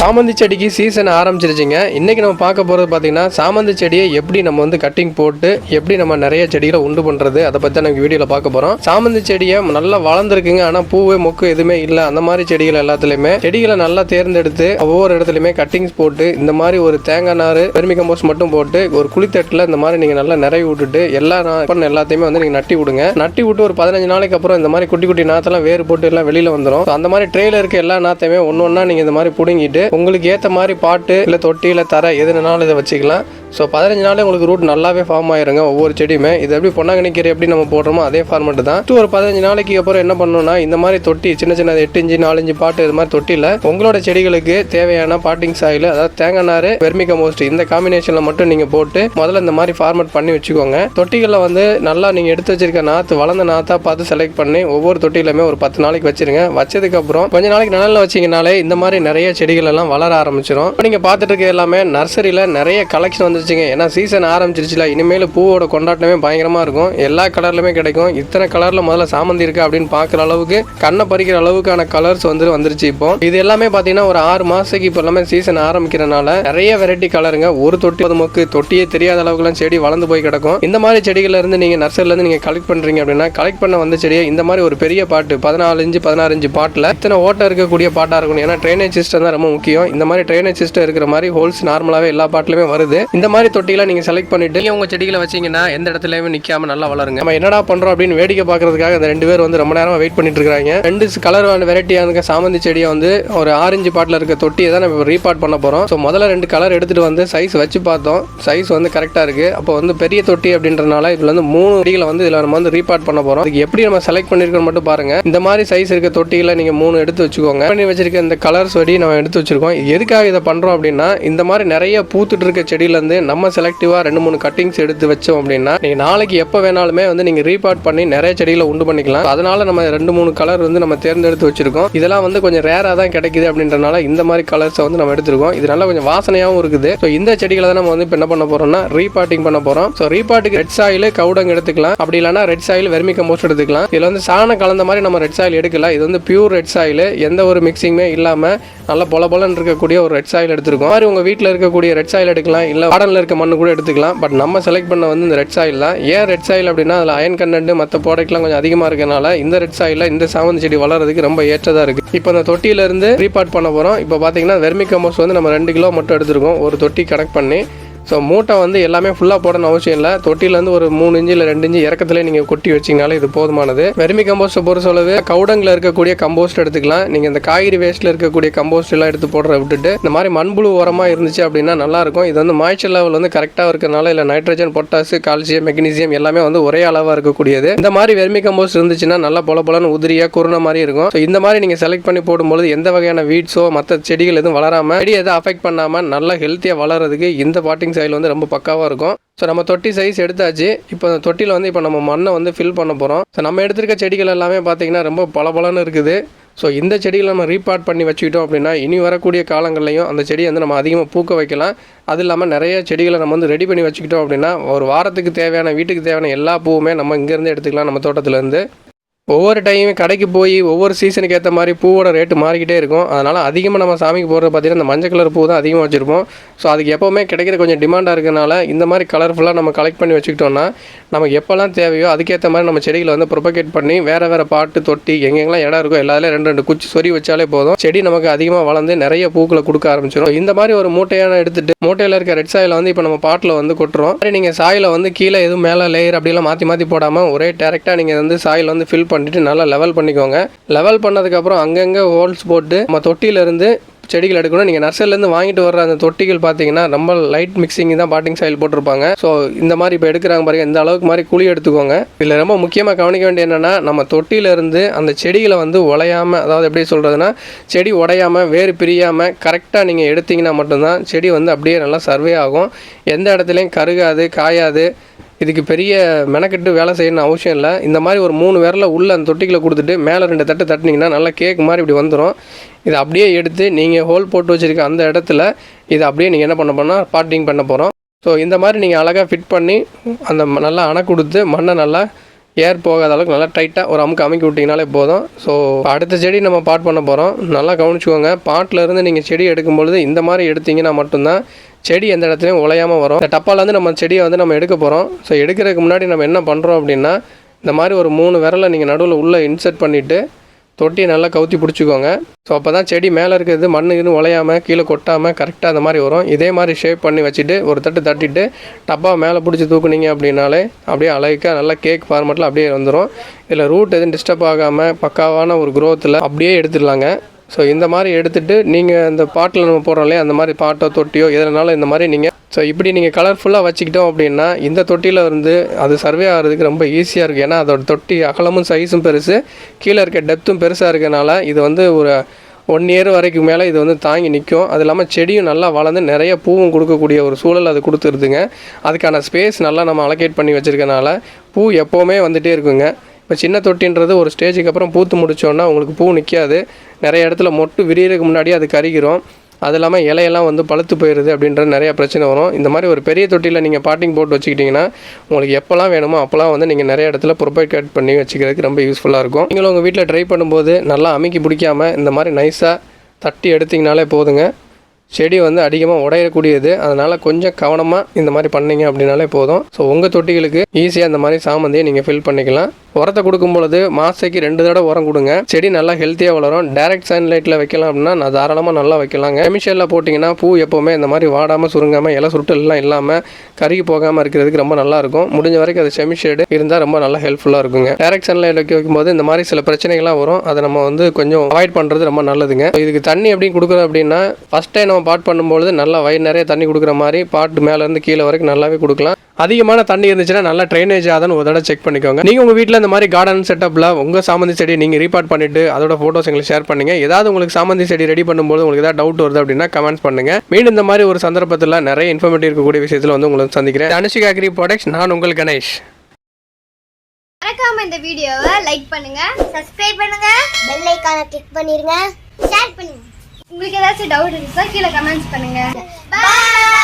சாமந்தி செடிக்கு சீசன் ஆரம்பிச்சிருச்சுங்க. இன்றைக்கி நம்ம பார்க்க போகிறது பார்த்திங்கன்னா சாமந்தி செடியை எப்படி நம்ம வந்து கட்டிங் போட்டு எப்படி நம்ம நிறைய செடிகளை உண்டு பண்ணுறது அதை பற்றி தான் நம்ம வீடியோவில் பார்க்க போகிறோம். சாமந்தி செடியை நல்லா வளர்ந்துருக்குங்க, ஆனால் பூவே மொக்கு எதுவுமே இல்லை. அந்த மாதிரி செடிகள் எல்லாத்துலேயுமே செடிகளை நல்லா தேர்ந்தெடுத்து ஒவ்வொரு இடத்துலையுமே கட்டிங்ஸ் போட்டு இந்த மாதிரி ஒரு தேங்காய் நார் வெர்மி கம்போஸ்ட் மட்டும் போட்டு ஒரு குளித்தட்டில் இந்த மாதிரி நீங்கள் நல்லா நிறைய விட்டுட்டு எல்லாத்தையுமே வந்து நீங்கள் நட்டி விடுங்க. நட்டி விட்டு ஒரு 15 நாளைக்கு அப்புறம் இந்த மாதிரி குட்டி குட்டி நாத்தெல்லாம் வேறு போட்டு எல்லாம் வெளியில் வந்துடும். அந்த மாதிரி ட்ரெயில இருக்க எல்லா நாத்தையுமே ஒன்று ஒன்றா நீங்கள் இந்த மாதிரி பிடுங்கிட்டு உங்களுக்கு ஏற்ற மாதிரி பாட்டு இல்லை தொட்டி இல்லை தர எதுனாலும் இதை வச்சுக்கலாம். ஸோ 15 நாளே உங்களுக்கு ரூட் நல்லாவே ஃபார்ம் ஆயிருங்க ஒவ்வொரு செடியுமே. இது எப்படி பொன்னாங்கண்ணி கீரை எப்படி நம்ம போடுறோமோ அதே ஃபார்மெட்டு தான். ஒரு 15 நாளைக்கு அப்புறம் என்ன பண்ணணும்னா இந்த மாதிரி தொட்டி சின்ன சின்ன 8 இன்ச்சு 4 இன்ச்சு பாட்டு இது மாதிரி தொட்டியில் உங்களோட செடிகளுக்கு தேவையான பாட்டிங் சாயில் அதாவது தேங்காய் நார் வெர்மி கம்போஸ்ட் இந்த காம்பினேஷனில் மட்டும் நீங்கள் போட்டு முதல்ல இந்த மாதிரி ஃபார்மெட் பண்ணி வச்சுக்கோங்க. தொட்டிகளில் வந்து நல்லா நீங்கள் எடுத்து வச்சிருக்க நாற்று வளர்ந்த நாற்றா பார்த்து செலக்ட் பண்ணி ஒவ்வொரு தொட்டியிலுமே ஒரு 10 நாளைக்கு வச்சிருங்க. வச்சதுக்கப்புறம் கொஞ்ச நாளைக்கு நிழல்ல வச்சிங்கனாலே இந்த மாதிரி நிறைய செடிகள் எல்லாம் வளர ஆரம்பிச்சிடும். நீங்கள் பார்த்துட்டு இருக்க எல்லாமே நர்சரியில் நிறைய கலெக்ஷன் வந்துருச்சுங்க. ஏன்னா சீசன் ஆரம்பிச்சிருச்சுல, இனிமேல் பூவோட கொண்டாட்டமே பயங்கரமாக இருக்கும். எல்லா கலர்லையுமே கிடைக்கும். இத்தனை கலரில் முதல்ல சாமந்தி இருக்குது அப்படின்னு பார்க்குற அளவுக்கு கண்ணை பறிக்கிற அளவுக்கான கலர்ஸ் வந்துருச்சு. இப்போ இது எல்லாமே பார்த்தீங்கன்னா ஒரு 6 மாதத்துக்கு இப்போ எல்லாமே சீசன் ஆரம்பிக்கிறனால நிறைய வெரைட்டி கலருங்க. ஒரு தொட்டி மொக்கு தொட்டியே தெரியாத அளவுக்குலாம் செடி வளர்ந்து போய் கிடக்கும். இந்த மாதிரி செடிகள் இருந்து நீங்கள் நர்சரிலேருந்து நீங்கள் கலெக்ட் பண்ணுறீங்க அப்படின்னா கலெக்ட் பண்ண வந்த செடியை இந்த மாதிரி ஒரு பெரிய பாட்டு 14 இன்ச்சு 16 இன்ச்சு பாட்டில் இத்தனை ஓட்டை இருக்கக்கூடிய பாட்டாக இருக்கணும். ஏன்னா ட்ரைனேஜ் சிஸ்டம் தான் ரொம்ப முக்கியம். இந்த மாதிரி ட்ரைனேஜ் சிஸ்டம் இருக்கிற மாதிரி ஹோல்ஸ் நார்மலாகவே எல்லா பாட்டிலுமே வருது. இந்த மாதிரி தொட்டிகளை நீங்கள் செலக்ட் பண்ணிட்டு உங்கள் செடிகளை வச்சிங்கன்னா எந்த இடத்துலையுமே நிற்காம நல்லா வளருங்க. நம்ம என்னடா பண்ணுறோம் அப்படின்னு வேடிக்கை பார்க்கறதுக்காக இந்த 2 பேர் வந்து ரொம்ப நேரமாக வெயிட் பண்ணிட்டு இருக்காங்க. 2 கலர் வெரைட்டியான சாமந்தி செடியை வந்து ஒரு ஆரஞ்சு பாட்டில் இருக்க தொட்டியை தான் நம்ம ரீபார்ட் பண்ண போகிறோம். ஸோ முதல்ல 2 கலர் எடுத்துகிட்டு வந்து சைஸ் வச்சு பார்த்தோம். சைஸ் வந்து கரெக்டாக இருக்குது. அப்போ வந்து பெரிய தொட்டி அப்படின்றனால இதில் வந்து 3 செடிகளை வந்து இதில் நம்ம வந்து ரீபார்ட் பண்ண போகிறோம். அதுக்கு எப்படி நம்ம செலக்ட் பண்ணியிருக்கோம் மட்டும் பாருங்க. இந்த மாதிரி சைஸ் இருக்க தொட்டிகளை நீங்கள் 3 எடுத்து வச்சுக்கோங்க. பண்ணி வச்சிருக்க இந்த கலர்ஸ் வெடி நம்ம எடுத்து வச்சிருக்கோம். எதுக்காக இதை பண்ணுறோம் அப்படின்னா இந்த மாதிரி நிறைய பூத்துட்டு இருக்க செடியிலேருந்து நம்ம செலக்டிவாக 2-3 கட்டிங்ஸ் எடுத்து வச்சோம் அப்படின்னா நீங்கள் நாளைக்கு எப்போ வேணாலுமே வந்து நீங்கள் ரீபார்ட் பண்ணி நிறைய செடிகளை உண்டு பண்ணிக்கலாம். அதனால நம்ம 2-3 கலர் வந்து நம்ம தேர்ந்தெடுத்து வச்சிருக்கோம். இதெல்லாம் வந்து கொஞ்சம் ரேராக தான் கிடைக்குது அப்படின்றனால இந்த மாதிரி கலர்ஸை வந்து நம்ம எடுத்துருக்கோம். இது நல்லா கொஞ்சம் வாசனையாகவும் இருக்குது. ஸோ இந்த செடிகளை தான் நம்ம வந்து இப்போ என்ன பண்ண போறோம்னா ரீபார்ட்டிங் பண்ண போகிறோம். ஸோ ரீபார்ட்டுக்கு ரெட் சாயில் கவுடங் எடுத்துக்கலாம். அப்படி இல்லைனா ரெட் சாயில் வெர்மி கம்போஸ்ட் எடுத்துக்கலாம். இதில் வந்து சாணம் கலந்த மாதிரி நம்ம ரெட் சாயில் எடுக்கலாம். இது வந்து பியூர் ரெட் சாயில், எந்த ஒரு மிக்சிங்குமே இல்லாமல் நல்லா பொலன்னு இருக்கக்கூடிய ஒரு ரெட் சாயில் எடுத்துருக்கோம். மாதிரி உங்கள் வீட்டில் இருக்கக்கூடிய ரெட் சாயில் எடுக்கலாம், இல்லை கார்டனில் இருக்க மண்ணு கூட எடுத்துக்கலாம். பட் நம்ம செலக்ட் பண்ண வந்து இந்த ரெட் சாயில் தான். ஏன் ரெட் சாயில் அப்படின்னா அதில் அயன் கண்டென்ட் மற்ற ப்ராடக்ட்லாம் கொஞ்சம் அதிகமாக இருக்கனால இந்த ரெட் சாயிலில் இந்த சாமந்தி செடி வளர்றதுக்கு ரொம்ப ஏற்றதாக இருக்குது. இப்போ இந்த தொட்டியிலேருந்து ரீபார்ட் பண்ண போகிறோம். இப்போ பார்த்தீங்கன்னா வெர்மி கம்போஸ்ட் வந்து நம்ம 2 கிலோ மட்டும் எடுத்துருக்கோம் ஒரு தொட்டி கனெக்ட் பண்ணி. ஸோ மூட்டை வந்து எல்லாமே ஃபுல்லாக போடணும் அவசியம் இல்லை. தொட்டிலேருந்து ஒரு 3 இன்ச்சு இல்லை 2 இன்ச்சு இறக்கத்துல நீங்கள் கொட்டி வச்சிங்கனாலே இது போதுமானது. வெர்மி கம்போஸ்ட்டை பொறுத்தளவு கவுடங்கில் இருக்கக்கூடிய கம்போஸ்ட் எடுத்துக்கலாம். நீங்கள் இந்த காய்கறி வேஸ்ட்டில் இருக்கக்கூடிய கம்போஸ்ட் எல்லாம் எடுத்து போடுற விட்டுட்டு இந்த மாதிரி மண்புழு உரமாக இருந்துச்சு அப்படின்னா நல்லாயிருக்கும். இது வந்து மாய்ச்சர் லெவல் வந்து கரெக்டாக இருக்கிறனால இல்லை நைட்ரஜன் பொட்டாசு கால்சியம் மெக்னீசியம் எல்லாமே வந்து ஒரே அளவாக இருக்கக்கூடியது. இந்த மாதிரி வெர்மி கம்போஸ்ட் இருந்துச்சுன்னா நல்லா பொலன்னு உதிரியாக குறுன மாதிரி இருக்கும். ஸோ இந்த மாதிரி நீங்கள் செலக்ட் பண்ணி போடும்போது எந்த வகையான வீட்ஸோ மற்ற செடிகள் எதுவும் வளராமல் செடி எதுவும் அஃபெக்ட் பண்ணாமல் நல்லா ஹெல்த்தியாக வளர்றதுக்கு இந்த பாட்டிங் சைல் வந்து ரொம்ப பக்காவாக இருக்கும். ஸோ நம்ம தொட்டி சைஸ் எடுத்தாச்சு. இப்போ அந்த தொட்டியில் வந்து இப்போ நம்ம மண்ணை வந்து ஃபில் பண்ண போகிறோம். ஸோ நம்ம எடுத்திருக்க செடிகள் எல்லாமே பார்த்தீங்கன்னா ரொம்ப பலன்னு இருக்குது. ஸோ இந்த செடிகளை நம்ம ரீபார்ட் பண்ணி வச்சுக்கிட்டோம் அப்படின்னா இனி வரக்கூடிய காலங்கள்லையும் அந்த செடியை வந்து நம்ம அதிகமாக பூக்க வைக்கலாம். அது இல்லாமல் நிறைய செடிகளை நம்ம வந்து ரெடி பண்ணி வச்சுக்கிட்டோம் அப்படின்னா ஒரு வாரத்துக்கு தேவையான வீட்டுக்கு தேவையான எல்லா பூவுமே நம்ம இங்கேருந்து எடுத்துக்கலாம் நம்ம தோட்டத்துலேருந்து. ஒவ்வொரு டைமும் கடைக்கு போய் ஒவ்வொரு சீசனுக்கு ஏற்ற மாதிரி பூவோட ரேட்டு மாறிக்கிட்டே இருக்கும். அதனால் அதிகமாக நம்ம சாமிக்கு போடுறது பார்த்தீங்கன்னா இந்த மஞ்சள் கலர் பூ தான் அதிகமாக வச்சுருப்போம். ஸோ அதுக்கு எப்போவுமே கிடைக்கிற கொஞ்சம் டிமாண்டாக இருக்கிறனால இந்த மாதிரி கலர்ஃபுல்லாக நம்ம கலெக்ட் பண்ணி வச்சுக்கிட்டோம்னா நமக்கு எப்போல்லாம் தேவையோ அதுக்கேற்ற மாதிரி நம்ம செடிகளை வந்து ப்ரொபகேட் பண்ணி வேறு பாட்டு தொட்டி எங்கெங்கெல்லாம் இடம் இருக்கோ எல்லாத்துலேயும் 2 குச்சி சொறி வச்சாலே போதும். செடி நமக்கு அதிகமாக வளர்ந்து நிறைய பூக்களை கொடுக்க ஆரம்பிச்சிடும். இந்த மாதிரி ஒரு மூட்டையான எடுத்துகிட்டு மூட்டையில் இருக்க ரெட் சாயிலை வந்து இப்போ நம்ம பாட்டில் வந்து கொட்டுறோம். நீங்கள் சாயிலை வந்து கீழே எதுவும் மேலே லேயர் அப்படிலாம் மாற்றி போடாமல் ஒரே டேரெக்டாக நீங்கள் வந்து சாயில் வந்து ஃபில் பண்ணிட்டு நல்லா லெவல் பண்ணிக்கோங்க. லெவல் பண்ணதுக்கப்புறம் அங்கங்கே ஹோல்ஸ் போட்டு நம்ம தொட்டியிலேருந்து செடிகள் எடுக்கணும். நீங்கள் நர்சரிலேருந்து வாங்கிட்டு வர்ற அந்த தொட்டிகள் பார்த்தீங்கன்னா ரொம்ப லைட் மிக்சிங் தான் பாட்டிங் சாயில் போட்டிருப்பாங்க. ஸோ இந்த மாதிரி இப்போ எடுக்கிறாங்க பாருங்கள், இந்த அளவுக்கு மாதிரி குழி எடுத்துக்கோங்க. இதில் ரொம்ப முக்கியமாக கவனிக்க வேண்டிய என்னென்னா நம்ம தொட்டியிலேருந்து அந்த செடிகளை வந்து உடையாமல், அதாவது எப்படி சொல்கிறதுனா செடி உடையாமல் வேறு பிரியாமல் கரெக்டாக நீங்கள் எடுத்திங்கன்னா மட்டும்தான் செடி வந்து அப்படியே நல்லா சர்வே ஆகும். எந்த இடத்துலையும் கருகாது காயாது. இதுக்கு பெரிய மெனக்கெட்டு வேலை செய்யணும்னு அவசியம் இல்லை. இந்த மாதிரி ஒரு 3 விரல உள்ள அந்த தொட்டிகளை கொடுத்துட்டு மேலே 2 தட்டு தட்டினீங்கன்னா நல்லா கேக் மாதிரி இப்படி வந்துடும். இதை அப்படியே எடுத்து நீங்கள் ஹோல் போட்டு வச்சுருக்க அந்த இடத்துல இதை அப்படியே நீங்கள் என்ன பண்ண போனால் பாட்டிங் பண்ண போகிறோம். ஸோ இந்த மாதிரி நீங்கள் அழகாக ஃபிட் பண்ணி அந்த நல்லா அணை கொடுத்து மண்ணை நல்லா ஏர் போகாத அளவுக்கு நல்லா டைட்டாக ஒரு அமுக்கி விட்டிங்கனாலே போதும். ஸோ அடுத்த செடி நம்ம பாட் பண்ண போகிறோம். நல்லா கவனிச்சுக்கோங்க. பாட்டில் இருந்து நீங்கள் செடி எடுக்கும்பொழுது இந்த மாதிரி எடுத்திங்கன்னா மட்டும்தான் செடி எந்த இடத்துலையும் உழையாமல் வரும். இந்த டப்பாலேருந்து நம்ம செடியை வந்து நம்ம எடுக்க போகிறோம். ஸோ எடுக்கிறதுக்கு முன்னாடி நம்ம என்ன பண்ணுறோம் அப்படின்னா, இந்த மாதிரி ஒரு 3 விரலை நீங்கள் நடுவில் உள்ளே இன்சர்ட் பண்ணிவிட்டு தொட்டியை நல்லா கவுத்தி பிடிச்சிக்கோங்க. ஸோ அப்போ தான் செடி மேலே இருக்கிறது மண்ணுக்குன்னு உழையாமல் கீழே கொட்டாமல் கரெக்டாக அந்த மாதிரி வரும். இதே மாதிரி ஷேப் பண்ணி வச்சுட்டு ஒரு தட்டு தட்டிட்டு டப்பா மேலே பிடிச்சி தூக்குனீங்க அப்படின்னாலே அப்படியே அழகாக நல்லா கேக் ஃபார்மெட்டில் அப்படியே வந்துடும். இதில் ரூட் எதுவும் டிஸ்டர்ப் ஆகாமல் பக்காவான ஒரு க்ரோத்தில் அப்படியே எடுத்துடலாங்க. ஸோ இந்த மாதிரி எடுத்துகிட்டு நீங்கள் இந்த பாட்டில் நம்ம போடுறோம் இல்லையா, அந்த மாதிரி பாட்டோ தொட்டியோ எதனாலும் இந்த மாதிரி நீங்கள் இப்படி நீங்கள் கலர்ஃபுல்லாக வச்சுக்கிட்டோம் அப்படின்னா இந்த தொட்டியில் வந்து அது சர்வே ஆகிறதுக்கு ரொம்ப ஈஸியாக இருக்குது. ஏன்னா அதோட தொட்டி அகலமும் சைஸும் பெருசு, கீழே இருக்க டெப்த்தும் பெருசாக இருக்கனால இது வந்து ஒரு 1 இயர் வரைக்கும் மேலே இது வந்து தாங்கி நிற்கும். அது இல்லாமல் செடியும் நல்லா வளர்ந்து நிறைய பூவும் கொடுக்கக்கூடிய ஒரு சூழல் அது கொடுத்துருதுங்க. அதுக்கான ஸ்பேஸ் நல்லா நம்ம அலோகேட் பண்ணி வச்சுருக்கனால பூ எப்போவுமே வந்துகிட்டே இருக்குங்க. இப்போ சின்ன தொட்டின்றது ஒரு ஸ்டேஜுக்கு அப்புறம் பூத்து முடித்தோன்னா உங்களுக்கு பூ நிற்காது. நிறைய இடத்துல மொட்டு விரியறதுக்கு முன்னாடியே அது கருகிரும். அது இல்லாமல் இலையெல்லாம் வந்து பழுத்து போயிடுது அப்படின்ற நிறைய பிரச்சனை வரும். இந்த மாதிரி ஒரு பெரிய தொட்டியில் நீங்கள் பாட்டிங் போட்டு வச்சுக்கிட்டிங்கன்னா உங்களுக்கு எப்போல்லாம் வேணுமோ அப்போல்லாம் வந்து நீங்கள் நிறைய இடத்துல ப்ரொபகேட் பண்ணி வச்சுக்கிறதுக்கு ரொம்ப யூஸ்ஃபுல்லாக இருக்கும். நீங்களும் உங்கள் வீட்டில் ட்ரை பண்ணும்போது நல்லா அமுக்கி பிடிக்காமல் இந்த மாதிரி நைஸாக தட்டி எடுத்திங்கனாலே போதுங்க. செடி வந்து அதிகமாக உடையக்கூடியது, அதனால் கொஞ்சம் கவனமாக இந்த மாதிரி பண்ணிங்க அப்படின்னாலே போதும். ஸோ உங்கள் தொட்டிகளுக்கு ஈஸியாக இந்த மாதிரி சாமந்தியை நீங்கள் ஃபில் பண்ணிக்கலாம். உரத்தை கொடுக்கும் பொழுது மாதத்துக்கு 2 தடவை உரம் கொடுங்க. செடி நல்லா ஹெல்த்தியாக வளரும். டைரக்ட் சன்லைட்டில் வைக்கலாம் அப்படின்னா நான் தாராளமாக நல்லா வைக்கலாங்க. கெமிக்கலில் போட்டிங்கன்னா பூ எப்போவுமே இந்த மாதிரி வாடாமல் சுருங்காமல் இலை சுருட்டெல்லாம் இல்லாமல் கருகி போகாமல் இருக்கிறதுக்கு ரொம்ப நல்லாயிருக்கும். முடிஞ்ச வரைக்கும் அது செமி ஷேடு இருந்தால் ரொம்ப நல்லா ஹெல்ப்ஃபுல்லாக இருக்குங்க. டைரக்ட் சன்லைட் வைக்கும்போது இந்த மாதிரி சில பிரச்சனைகள்லாம் வரும். அதை நம்ம வந்து கொஞ்சம் அவாய்ட் பண்ணுறது ரொம்ப நல்லதுங்க. இதுக்கு தண்ணி எப்படி கொடுக்குறோம் அப்படின்னா, ஃபஸ்ட் டைம் நம்ம பாட் பண்ணும்போது நல்லா வயிறு நிறைய தண்ணி கொடுக்குற மாதிரி பாட்டு மேலேருந்து கீழே வரைக்கும் நல்லாவே கொடுக்கலாம். அதிகமான தண்ணி இருந்துச்சுன்னா நல்லா ட்ரைனேஜ் ஆகுதுன்னு ஒரு தடவை செக் பண்ணிக்கோங்க. நீங்கள் உங்கள் வீட்டில் இந்த மாதிரி கார்டன் செட்டப்பில் உங்கள் சாமந்தி செடி நீங்கள் ரீபார்ட் பண்ணிவிட்டு அதோட ஃபோட்டோஸ் எங்களுக்கு ஷேர் பண்ணுங்கள். ஏதாவது உங்களுக்கு சாமந்தி செடி ரெடி பண்ணும்போது உங்களுக்கு ஏதாவது டவுட் வருது அப்படின்னா கமெண்ட்ஸ் பண்ணுங்கள். மீண்டும் இந்த மாதிரி ஒரு சந்தர்ப்பத்தில் நிறைய இன்ஃபர்மேட்டிவ் இருக்கக்கூடிய விஷயத்தில் வந்து உங்களுக்கு சந்திக்கிறேன். அனுஷிகா அக்ரி ப்ராடக்ட்ஸ், நான் உங்கள் கணேஷ். மறக்காம இந்த வீடியோவை லைக் பண்ணுங்க, சப்ஸ்கிரைப் பண்ணுங்க, பெல் ஐகானை கிளிக் பண்ணிருங்க, ஷேர் பண்ணுங்க. உங்களுக்கு ஏதாச்சும் டவுட் இருந்தா கீழே கமெண்ட்ஸ் பண்ணுங்க. பை.